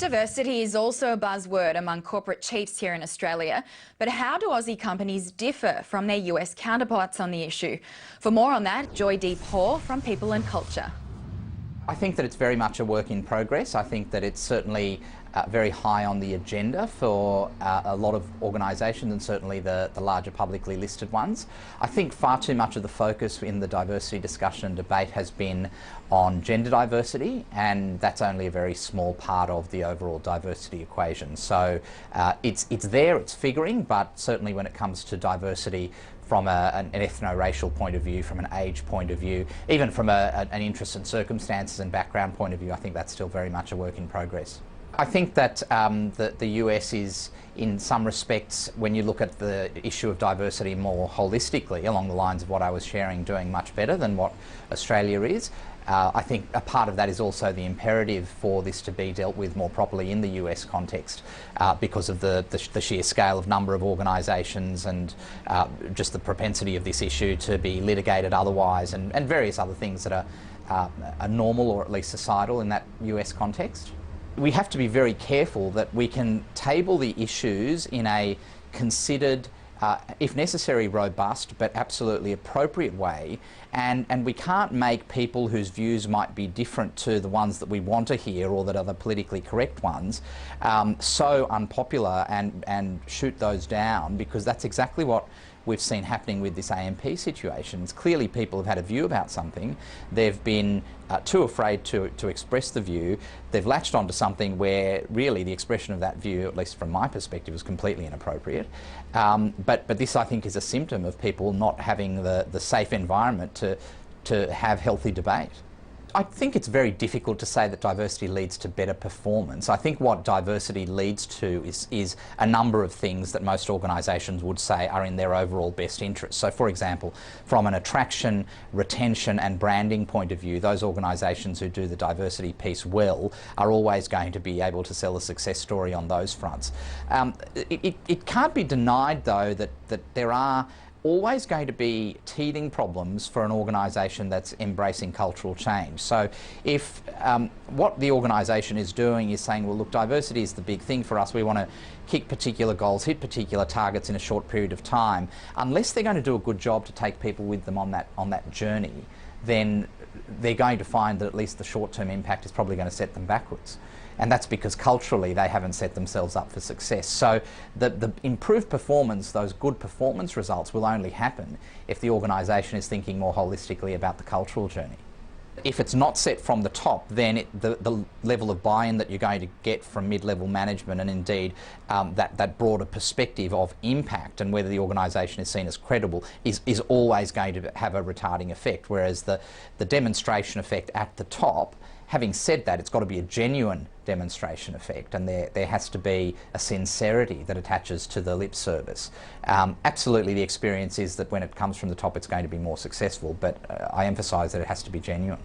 Diversity is also a buzzword among corporate chiefs here in Australia, but how do Aussie companies differ from their US counterparts on the issue? For more on that, Joydeep Hoare from People and Culture. I think that it's very much a work in progress. I think that it's certainly very high on the agenda for a lot of organisations, and certainly the larger publicly listed ones. I think far too much of the focus in the diversity discussion and debate has been on gender diversity, and that's only a very small part of the overall diversity equation. So it's there, it's figuring, but certainly when it comes to diversity from an ethno-racial point of view, from an age point of view, even from an interest and circumstances and background point of view, I think that's still very much a work in progress. I think that the US is, in some respects, when you look at the issue of diversity more holistically, along the lines of what I was sharing, doing much better than what Australia is. I think a part of that is also the imperative for this to be dealt with more properly in the US context because of the sheer scale of number of organisations and just the propensity of this issue to be litigated otherwise, and various other things that are normal or at least societal in that US context. We have to be very careful that we can table the issues in a considered, if necessary, robust, but absolutely appropriate way, and we can't make people whose views might be different to the ones that we want to hear or that are the politically correct ones so unpopular and shoot those down, because that's exactly what we've seen happening with this AMP situation. It's clearly people have had a view about something, they've been too afraid to express the view, they've latched onto something where really the expression of that view, at least from my perspective, is completely inappropriate. But this, I think, is a symptom of people not having the safe environment to have healthy debate. I think it's very difficult to say that diversity leads to better performance. I think what diversity leads to is a number of things that most organisations would say are in their overall best interest. So, for example, from an attraction, retention and branding point of view, those organisations who do the diversity piece well are always going to be able to sell a success story on those fronts. It can't be denied, though, that there are always going to be teething problems for an organisation that's embracing cultural change. So if what the organisation is doing is saying, well, look, diversity is the big thing for us, we want to kick particular goals, hit particular targets in a short period of time, unless they're going to do a good job to take people with them on that journey, then they're going to find that at least the short-term impact is probably going to set them backwards. And that's because culturally they haven't set themselves up for success. So the improved performance, those good performance results, will only happen if the organisation is thinking more holistically about the cultural journey. If it's not set from the top, then the level of buy-in that you're going to get from mid-level management, and indeed that broader perspective of impact and whether the organisation is seen as credible, is always going to have a retarding effect. Whereas the demonstration effect at the top, having said that, it's got to be a genuine demonstration effect, and there has to be a sincerity that attaches to the lip service. Absolutely, the experience is that when it comes from the top, it's going to be more successful, but I emphasise that it has to be genuine.